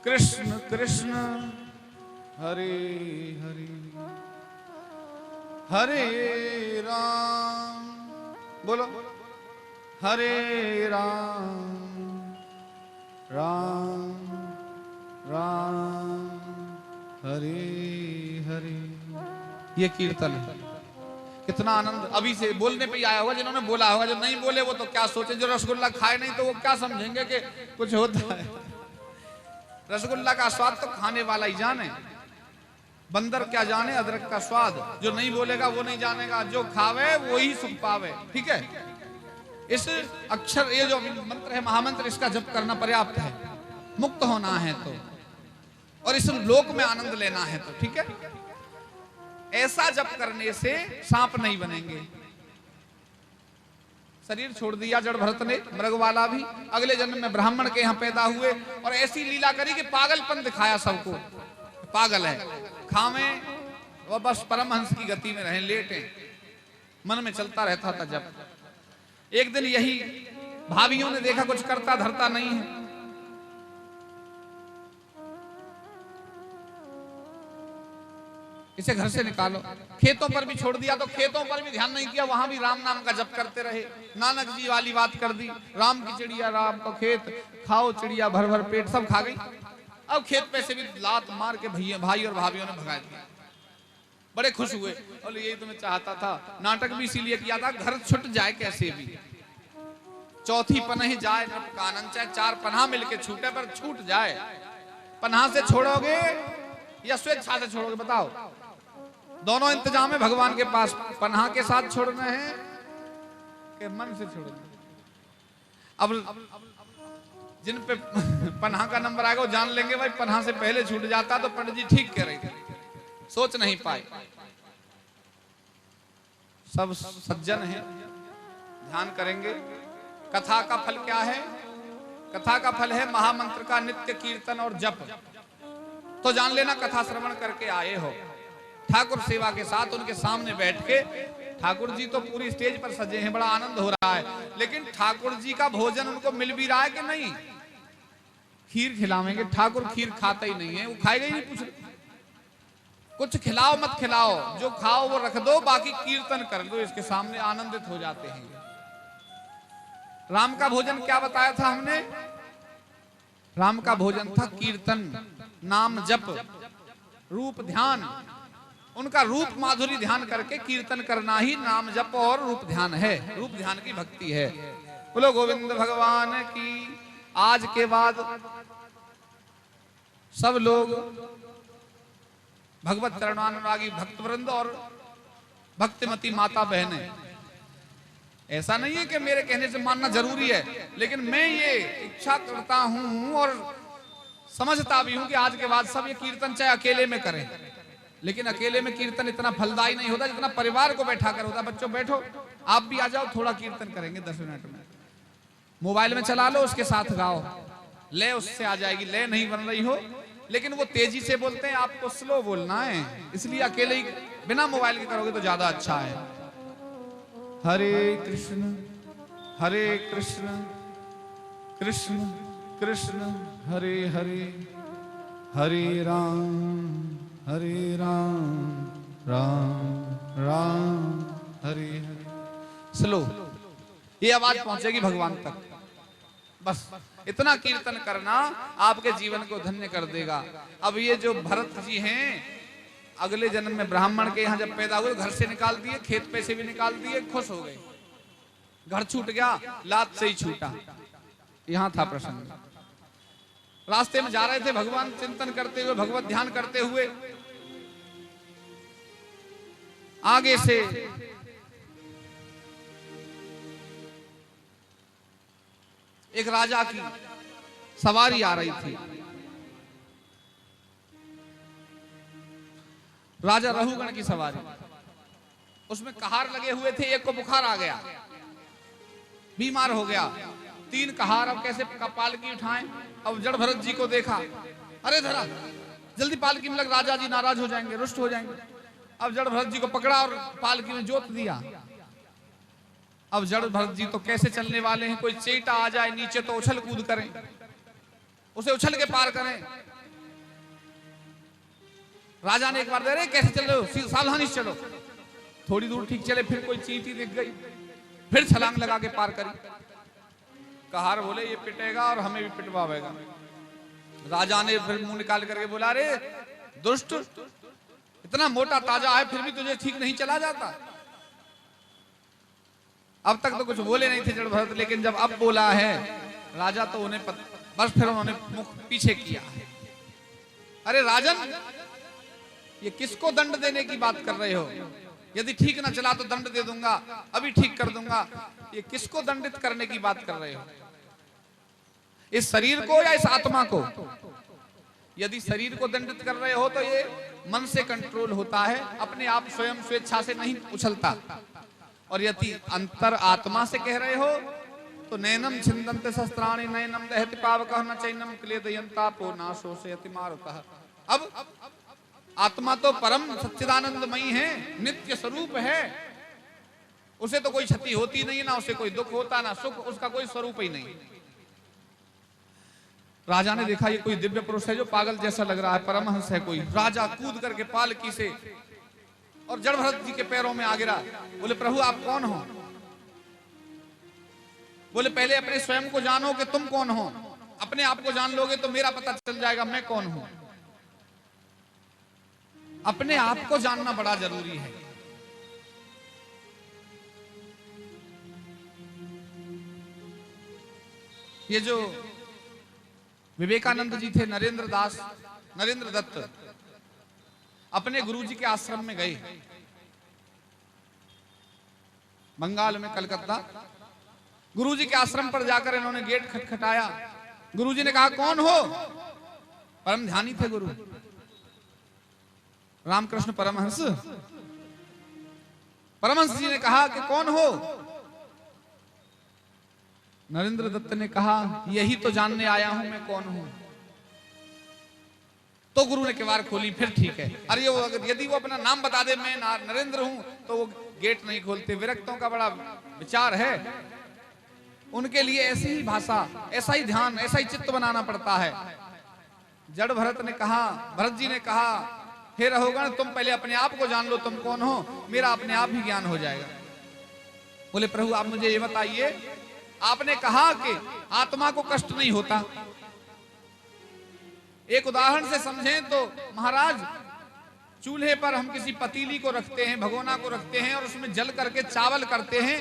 कृष्ण कृष्ण हरे हरे, हरे राम, बोलो हरे राम राम हरे हरे। ये कीर्तन है। कितना आनंद अभी से बोलने पे ही आया होगा, जिन्होंने बोला होगा। जो नहीं बोले वो तो क्या सोचे, जो रसगुल्ला खाए नहीं तो वो क्या समझेंगे कि कुछ होता है। रसगुल्ला का स्वाद तो खाने वाला ही जाने, बंदर क्या जाने अदरक का स्वाद। जो नहीं बोलेगा वो नहीं जानेगा, जो खावे वो ही सुख पावे। ठीक है, इस अक्षर, ये जो मंत्र है महामंत्र, इसका जप करना पर्याप्त है। मुक्त होना है तो, और इस लोक में आनंद लेना है तो। ठीक है, ऐसा जप करने से सांप नहीं बनेंगे। शरीर छोड़ दिया जड़ भरत ने, मृग वाला भी। अगले जन्म में ब्राह्मण के यहाँ पैदा हुए और ऐसी लीला करी कि पागलपन दिखाया सबको। पागल है, खावे वह बस परमहंस की गति में रहे, लेटे, मन में चलता रहता था जब। एक दिन यही भाभियों ने देखा कुछ करता धरता नहीं है, इसे घर से निकालो। खेतों पर भी छोड़ दिया तो खेतों पर भी ध्यान नहीं किया, वहां भी राम नाम का जप करते रहे। नानक जी वाली बात कर दी, राम की चिड़िया राम को खेत, खाओ चिड़िया भर भर पेट, सब खा गई। अब खेत पे से भी लात मार के भाई और भाभियों ने भगा दिया। बड़े खुश हुए, बोले यही तो मैं चाहता था। नाटक भी इसीलिए किया था, घर छुट जाए कैसे भी, चौथी पनह जाए नप कानन, चाहे चार पन्हा मिलके छूटे पर छूट जाए। पन्हा से छोड़ोगे या स्वेच्छा से छोड़ोगे? बताओ। दोनों इंतजाम है भगवान के पास, पन्हा के साथ छोड़ना है कि मन से छोड़ना है। अब जिन पे पन्हा का नंबर आएगा वो जान लेंगे भाई पन्हा से पहले छूट जाता तो पंडित जी ठीक कह रहे थे, सोच नहीं पाए। सब सज्जन हैं, ध्यान करेंगे। कथा का फल क्या है? कथा का फल है महामंत्र का नित्य कीर्तन और जप। तो जान लेना कथा श्रवण करके आए हो, ठाकुर सेवा के साथ उनके सामने बैठ के। ठाकुर जी तो पूरी स्टेज पर सजे हैं, बड़ा आनंद हो रहा है, लेकिन ठाकुर जी का भोजन उनको मिल भी रहा है कि नहीं? खीर खिलावेंगे, ठाकुर खीर खाता ही नहीं है, वो खाएगा ही नहीं। कुछ खिलाओ मत खिलाओ, जो खाओ वो रख दो, बाकी कीर्तन कर दो इसके सामने, आनंदित हो जाते हैं। राम का भोजन क्या बताया था हमने? राम का भोजन था कीर्तन, नाम जप, रूप ध्यान। उनका रूप माधुरी ध्यान करके कीर्तन करना ही नाम जप और रूप ध्यान है, रूप ध्यान की भक्ति है। बोलो गोविंद भगवान की। आज के बाद सब लोग भगवत चरणानुरागी भक्तवृंद और भक्तिमती माता बहनें, ऐसा नहीं है कि मेरे कहने से मानना जरूरी है, लेकिन मैं ये इच्छा करता हूं और समझता भी हूं कि आज के बाद सब ये कीर्तन चाहे अकेले में करें, लेकिन अकेले में कीर्तन इतना फलदायी नहीं होता जितना परिवार को बैठा कर होता। बच्चों बैठो, आप भी आ जाओ, थोड़ा कीर्तन करेंगे 10 मिनट में। मोबाइल में चला लो, उसके साथ गाओ, ले उससे आ जाएगी। ले नहीं बन रही हो, लेकिन वो तेजी से बोलते हैं, आपको स्लो बोलना है, इसलिए अकेले ही बिना मोबाइल के करोगे तो ज्यादा अच्छा है। हरे कृष्ण कृष्ण कृष्ण हरे हरे, हरे राम राम राम हरे हरे। स्लो, ये आवाज पहुंचेगी भगवान तक। बस इतना कीर्तन करना आपके जीवन को धन्य कर देगा। अब ये जो भरत जी हैं, अगले जन्म में ब्राह्मण के यहाँ जब पैदा हुए, घर से निकाल दिए, खेत पे से भी निकाल दिए, खुश हो गए। घर छूट गया, लात से ही छूटा। यहां था प्रसंग। रास्ते में जा रहे थे, भगवान चिंतन करते हुए, भगवत ध्यान करते हुए, आगे से एक राजा की सवारी आ रही थी। राजा रहुगण की सवारी, उसमें कहार लगे हुए थे। एक को बुखार आ गया, बीमार हो गया। 3 कहार, अब कैसे पालकी उठाएं? अब जड़ भरत जी को देखा, अरे धरा, जल्दी पालकी में लग, राजा जी नाराज हो जाएंगे, रुष्ट हो जाएंगे। अब जड़ भरत जी को पकड़ा और पालकी में जोत दिया। अब जड़ भरत जी तो कैसे चलने वाले हैं, कोई चेटा आ जाए नीचे तो उछल कूद करें, उसे उछल के पार करें। राजा ने एक बार, अरे कैसे चल रहे हो, सावधानी से चलो। थोड़ी दूर ठीक चले, फिर कोई चींटी दिख गई, फिर छलांग लगा के पार करी। कहार बोले ये पिटेगा और हमें भी पिटवाएगा। राजा ने फिर मुंह निकाल करके बोला, अरे दुष्ट, इतना मोटा ताजा है फिर भी तुझे ठीक नहीं चला जाता। अब तक तो कुछ बोले नहीं थे जड़ भरत, लेकिन जब अब बोला है राजा तो उन्हें बस फिर उन्होंने मुख पीछे किया। अरे राजन, ये किसको दंड देने की बात कर रहे हो? यदि ठीक ना चला तो दंड दे दूंगा, अभी ठीक कर दूंगा। ये किसको दंडित करने की बात कर रहे हो? इस शरीर को या इस आत्मा को? यदि शरीर को दंडित कर रहे हो तो ये मन से कंट्रोल होता है, अपने आप स्वयं स्वेच्छा से नहीं उछलता। और यदि अंतर आत्मा से कह रहे हो तो नैनम छिन्दन्ते शस्त्राणि नैनम दहति पावकः न चैनम क्लेदयन्तापो नाशो से यति मारुतः। अब आत्मा तो परम सच्चिदानंदमयी है, नित्य स्वरूप है, उसे तो कोई क्षति होती नहीं, ना उसे कोई दुख होता ना सुख, उसका कोई स्वरूप ही नहीं। राजा ने देखा ये कोई दिव्य पुरुष है जो पागल जैसा लग रहा है, परमहंस है कोई। राजा कूद करके पालकी से और जड़ भरत जी के पैरों में आ गिरा। बोले प्रभु आप कौन हो? बोले पहले अपने स्वयं को जानो कि तुम कौन हो। अपने आप को जान लोगे तो मेरा पता चल जाएगा मैं कौन हूं। अपने आप को जानना बड़ा जरूरी है। ये जो विवेकानंद जी थे, नरेंद्र दत्त अपने गुरुजी के आश्रम में गए, बंगाल में, कलकत्ता। गुरुजी के आश्रम पर जाकर इन्होंने गेट खटखटाया। गुरुजी ने कहा, कौन हो? परम ध्यानी थे गुरु रामकृष्ण परमहंस। परमहंस जी ने कहा कि कौन हो? नरेंद्र दत्त ने कहा, यही तो जानने आया हूं मैं कौन हूं। तो गुरु ने किवाड़ खोली, फिर ठीक है। अरे वो अगर यदि वो अपना नाम बता दे मैं नरेंद्र हूं, तो वो गेट नहीं खोलते। विरक्तों का बड़ा विचार है, उनके लिए ऐसी ही भाषा, ऐसा ही ध्यान, ऐसा ही चित्त बनाना पड़ता है। जड़ भरत ने कहा, भरत जी ने कहा, हे रहोगण, तुम पहले अपने आप को जान लो तुम कौन हो, मेरा अपने आप ही ज्ञान हो जाएगा। बोले प्रभु आप मुझे ये बताइए, आपने कहा कि आत्मा को कष्ट नहीं होता। एक उदाहरण से समझें तो महाराज, चूल्हे पर हम किसी पतीली को रखते हैं, भगोना को रखते हैं और उसमें जल करके चावल करते हैं,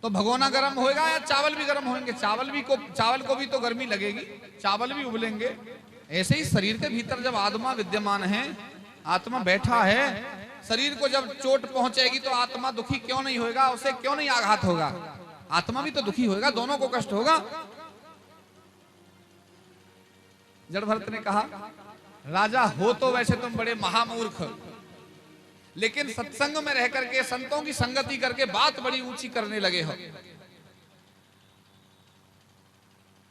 तो भगोना गर्म होएगा या चावल भी गर्म होंगे? चावल को भी तो गर्मी लगेगी, चावल भी उबलेंगे। ऐसे ही शरीर के भीतर जब आत्मा विद्यमान है, आत्मा बैठा है, शरीर को जब चोट पहुंचेगी तो आत्मा दुखी क्यों नहीं होगा? उसे क्यों नहीं आघात होगा? आत्मा भी तो दुखी होगा, दोनों को कष्ट होगा। जड़ भरत ने कहा, राजा हो तो वैसे तुम बड़े महामूर्ख, लेकिन सत्संग में रह करके, संतों की संगति करके बात बड़ी ऊंची करने लगे हो।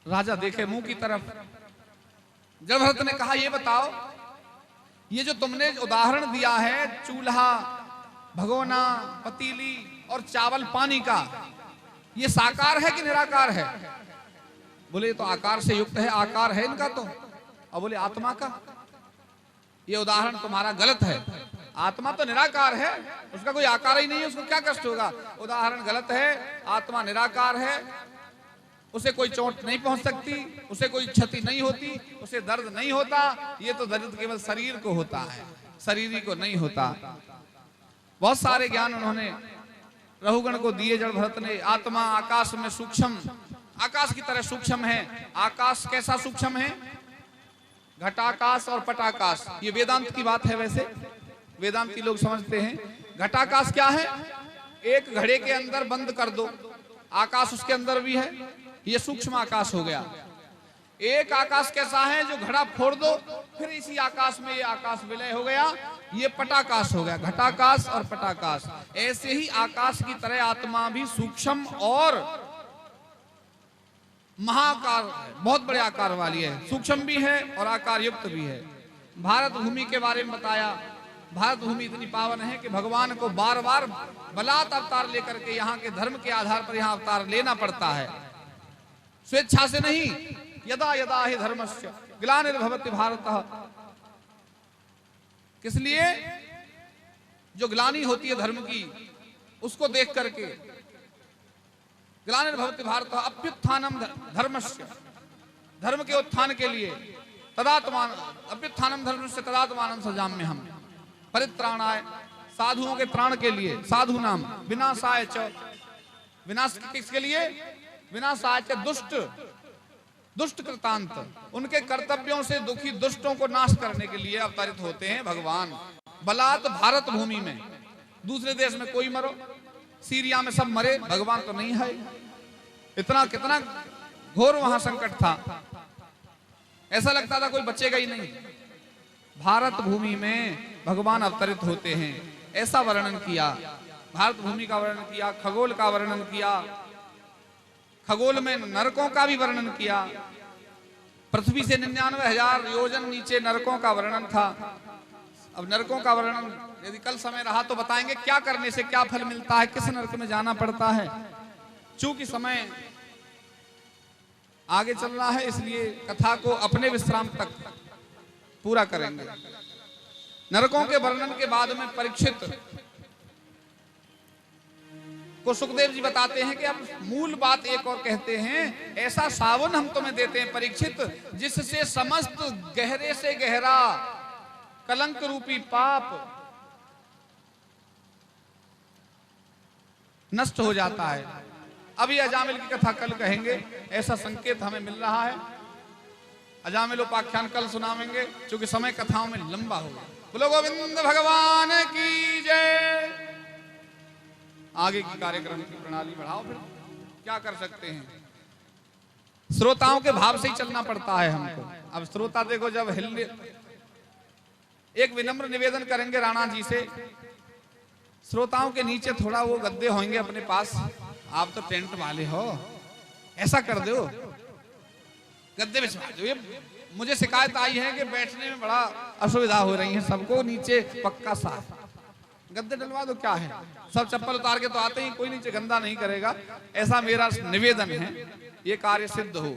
राजा देखे मुंह की तरफ। जड़ भरत ने कहा, ये बताओ, ये जो तुमने उदाहरण दिया है, चूल्हा, भगोना, पतीली और चावल पानी का, ये साकार है कि निराकार है? बोले ये तो आकार से युक्त है, आकार है इनका तो। और बोले आत्मा का? ये उदाहरण तुम्हारा गलत है। आत्मा तो निराकार है, उसका कोई आकार ही नहीं है, उसको क्या कष्ट होगा? उदाहरण गलत है। आत्मा निराकार है, उसे कोई चोट नहीं पहुंच सकती, उसे कोई क्षति नहीं होती, उसे दर्द नहीं होता। ये तो दर्द केवल शरीर को होता है, शरीर को नहीं होता। बहुत सारे ज्ञान उन्होंने रहुगण को दिए जड़ भरत ने। आत्मा आकाश में सूक्ष्म, आकाश की तरह सूक्ष्म है। आकाश कैसा सूक्ष्म है? घटाकाश और पटाकाश, ये वेदांत की बात है। वैसे वेदांती लोग समझते हैं घटाकाश क्या है? एक घड़े के अंदर बंद कर दो, आकाश उसके अंदर भी है, ये सूक्ष्म आकाश हो गया। एक आकाश कैसा है? जो घड़ा फोड़ दो फिर इसी आकाश में ये आकाश विलय हो गया, ये पटाकाश हो गया। घटाकाश और पटाकाश, ऐसे ही आकाश की तरह आत्मा भी सूक्ष्म और महाकार, बहुत बड़े आकार वाली है। सूक्ष्म भी है और आकार युक्त भी है। भारत भूमि के बारे में बताया। भारत भूमि इतनी पावन है कि भगवान को बार बार बलात् अवतार लेकर के यहाँ के धर्म के आधार पर यहाँ अवतार लेना पड़ता है, स्वेच्छा से नहीं। यदा यदा हि धर्मस्य ग्लानिर्भवति भारतः। किस लिए? जो ग्लानि होती है धर्म की, उसको देख करके। ग्लानिर्भवति भारतः अभ्युत्थानम धर्मस्य, धर्म के उत्थान के लिए। तदात्मान अभ्युत्थानम धर्मस्य तदात्मानं सजाम्यहम्। परित्राणाय, साधुओं के त्राण के लिए। साधु नाम विनाशाय च, विनाश किसके लिए? विनाशाय च दुष्ट कृतांत, उनके कर्तव्यों से दुखी दुष्टों को नाश करने के लिए अवतरित होते हैं भगवान। बलात् भारत भूमि में, दूसरे देश में कोई मरो, सीरिया में सब मरे, भगवान तो नहीं है। इतना कितना घोर वहां संकट था, ऐसा लगता था कोई बचेगा ही नहीं। भारत भूमि में भगवान अवतरित होते हैं, ऐसा वर्णन किया। भारत भूमि का वर्णन किया, खगोल का वर्णन किया, खगोल में नरकों का भी वर्णन किया। पृथ्वी से 99,000 योजन नीचे नरकों का वर्णन था। अब नरकों का वर्णन यदि कल समय रहा तो बताएंगे क्या करने से क्या फल मिलता है, किस नरक में जाना पड़ता है। चूंकि समय आगे चल रहा है इसलिए कथा को अपने विश्राम तक पूरा करेंगे। नरकों के वर्णन के बाद में परीक्षित को सुखदेव जी बताते हैं कि अब मूल बात एक और कहते हैं, ऐसा सावन हम तुम्हें देते हैं परीक्षित, जिससे समस्त गहरे से गहरा कलंक रूपी पाप नष्ट हो जाता है। अभी अजामिल की कथा कल कहेंगे, ऐसा संकेत हमें मिल रहा है। अजामिल उपाख्यान कल सुनावेंगे, क्योंकि समय कथाओं में लंबा होगा। बोलो गोविंद भगवान की जय। आगे की कार्यक्रम की प्रणाली बढ़ाओ, फिर क्या कर सकते हैं। श्रोताओं के भाव से ही चलना पड़ता है हमको। अब श्रोता देखो, जब हिलने, एक विनम्र निवेदन करेंगे राणा जी से, श्रोताओं के नीचे थोड़ा वो गद्दे होंगे अपने पास। आप तो टेंट वाले हो, ऐसा कर दो, गद्दे बिछवा दो। ये मुझे शिकायत आई है कि बैठने में बड़ा असुविधा हो रही है सबको, नीचे पक्का साफ गद्दे डलवा दो। क्या है, सब चप्पल उतार के तो आते ही, कोई नीचे गंदा नहीं करेगा। ऐसा मेरा निवेदन है, ये कार्य सिद्ध हो।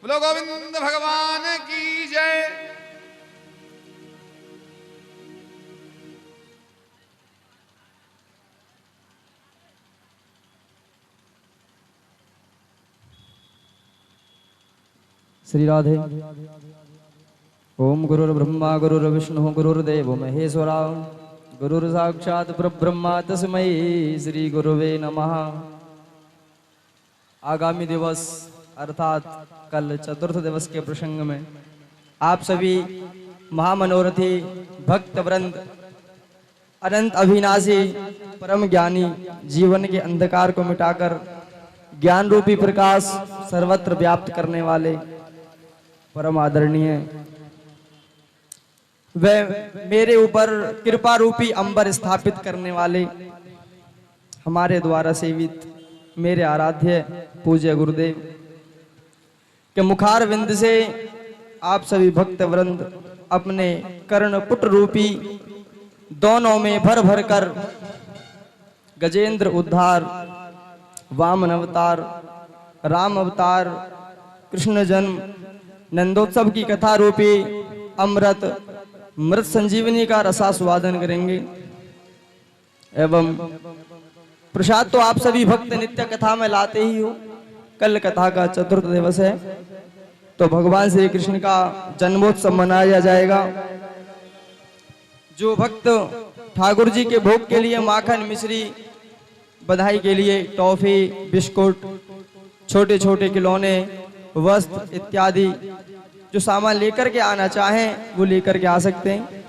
बोलो गोविंद भगवान की जय। श्री राधे। ओम गुरुर्ब्रह्मा गुरुर्विष्णु गुरुर्देव महेश्वरा, गुरुर्साक्षात् परब्रह्म तस्मै श्री गुरुवे नमः। आगामी दिवस अर्थात कल चतुर्थ दिवस के प्रसंग में आप सभी महामनोरथी भक्त वृंद, अनंत अविनाशी परम ज्ञानी, जीवन के अंधकार को मिटाकर ज्ञान रूपी प्रकाश सर्वत्र व्याप्त करने वाले परम आदरणीय, वह मेरे ऊपर कृपा रूपी अंबर स्थापित करने वाले, हमारे द्वारा सेवित मेरे आराध्य पूज्य गुरुदेव के मुखार विंद से आप सभी भक्त वृंद अपने कर्णपुट रूपी दोनों में भर भर कर गजेंद्र उद्धार, वामन अवतार, राम अवतार, कृष्ण जन्म, नंदोत्सव की कथा रूपी अमृत मृत संजीवनी का रसास्वादन करेंगे। एवं प्रसाद तो आप सभी भक्त नित्य कथा में लाते ही हो। कल कथा का चतुर्थ दिवस है, तो भगवान श्री कृष्ण का जन्मोत्सव मनाया जाएगा। जो भक्त ठाकुर जी के भोग के लिए माखन, मिश्री, बधाई के लिए टॉफी, बिस्कुट, छोटे छोटे खिलौने, वस्त्र इत्यादि जो सामान लेकर के आना चाहें वो लेकर के आ सकते हैं।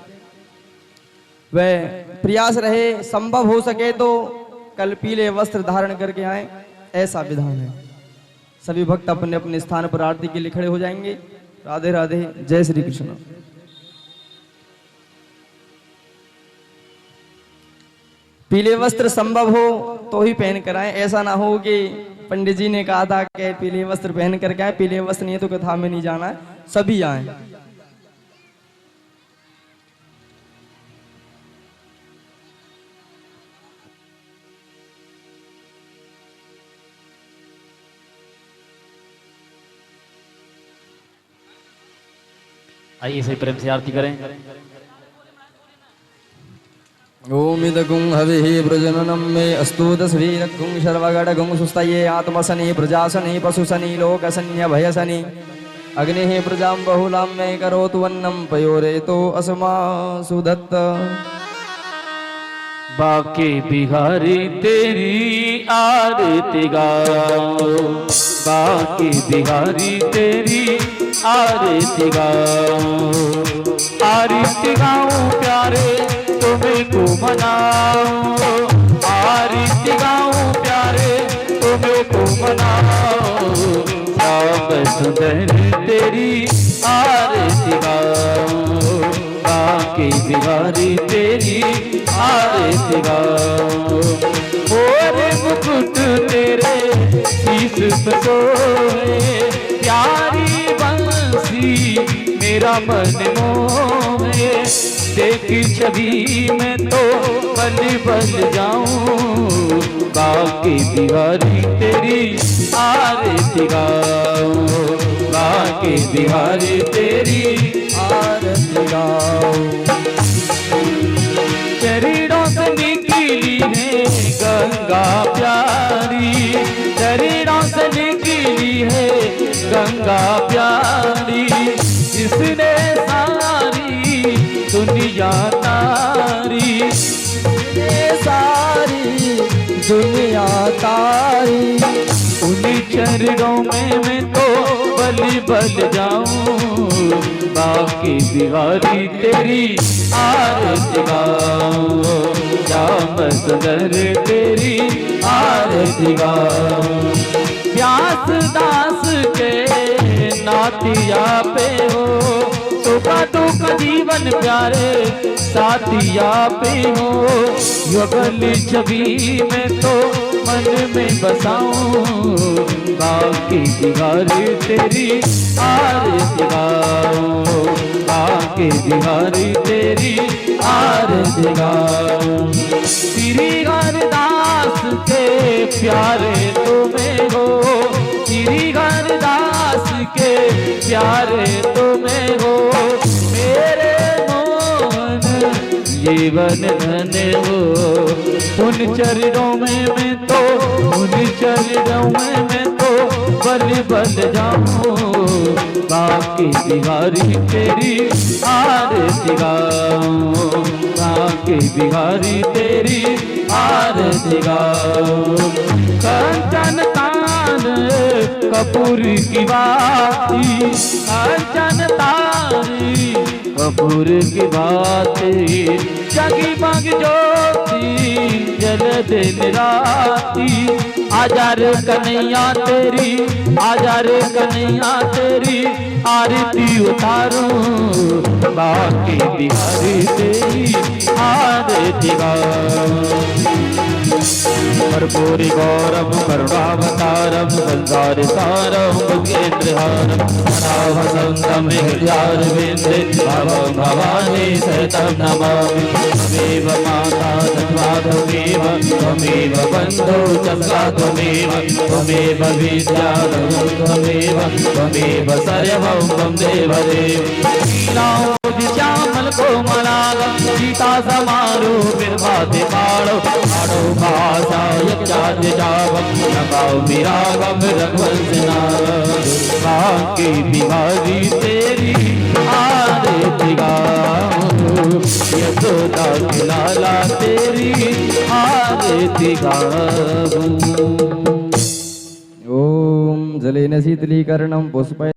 वह प्रयास रहे, संभव हो सके तो कल पीले वस्त्र धारण करके आए, ऐसा विधान है। सभी भक्त अपने अपने स्थान पर आरती के लिए खड़े हो जाएंगे। राधे राधे, जय श्री कृष्ण। पीले वस्त्र संभव हो तो ही पहन कर आए, ऐसा ना हो कि पंडित जी ने कहा था कि पीले वस्त्र पहन करके आए, पीले वस्त्र नहीं है तो कथा में नहीं जाना है, सभी आए। आइए से प्रेम से आरती करें। ओम इदगुं हविः प्रजननं मे अस्तु दशवीरगुं शर्वगडगुं सुस्तये आत्मसनि प्रजासनि पशुसनि लोकसन्य भयसनि अग्निः प्रजां बहुलां मे करोतु वन्नं पयोरेतो अस्मा सुदत्त। बाके बिहारी तेरी आरती गाओ, बाके बिहारी तेरी आरती गाओ, आरती गाऊं प्यारे तुम्हें को मनाओ, आरती गाऊं प्यारे तुम्हें को मनाओ, श्याम सुंदर तेरी आरती गाओ, बाके बिहारी तेरी आरती गाओ। मोरे मुकुट तेरे शीश पे सोए, प्यारी बंसी मेरा मन मोहे, देख छवि में तो बल बल जाऊं, बाके बिहारी तेरी आरती गाओ, बाके बिहारी तेरी आरती गाओ। चरणों से निकली है गंगा प्यारी, चरणों से निकली है गंगा प्यारी, जिसने सारी दुनिया तारी, सारी दुनिया तारी, चरणों में मैं तो बलि बल जाऊं, बाकी बिहारी तेरी आरती गाऊं, श्याम सुंदर तेरी आरती गाऊं। व्यास दास के नातिया पे हो, दुख जीवन प्यारे साथिया पे हो, युगल छवि में तो मन में बसाऊं, बाकी बिहारी तेरी आरती गाऊं, बाकी बिहारी तेरी आरती गाऊं। श्री हरदास के प्यारे तुम्हें हो, श्री हरदास के प्यारे तुम्हें हो, मेरे मोहन जीवन धन हो। उन चरणों में मैं तो, उन चरणों में मैं तो बलि बल जाऊं, बाकी बिहारी तेरी आरती गाऊं, बाकी बिहारी तेरी आरती गाऊं। कंचन तान कपूर की बाती, कंचन तारी कपूर की बाती, जगी बग ज्योति जल दिन राती। आजा रे कन्हैया तेरी, आजा रे कन्हैया तेरी आरती उतारूं, बाकी बिहारी तेरी आरती गाऊं। कर्पूरी गौरम करुणावतारम संसार सारम भुजेन्द्रहारम, सदा वसंतम हृदयारविंदे भवं भवानी सहितं नमामि। त्वमेव माता तथा त्वमेव, त्वमेव बन्धु च त्वमेव, त्वमेव विद्या त्वमेव, त्वमेव सर्वं त्वं देवदेव। श्यामल कोमलांगं सीता समारूपिर्भाति पाणौ, पाणौ भासाय जावं नमामि विरागं रघुवंशनाथं, बाकी बिहारी तेरी आरती गाऊं, यशोदा की लाला तेरी आरती गाऊं। ओम जलेन शीतलीकरणं पुष्पै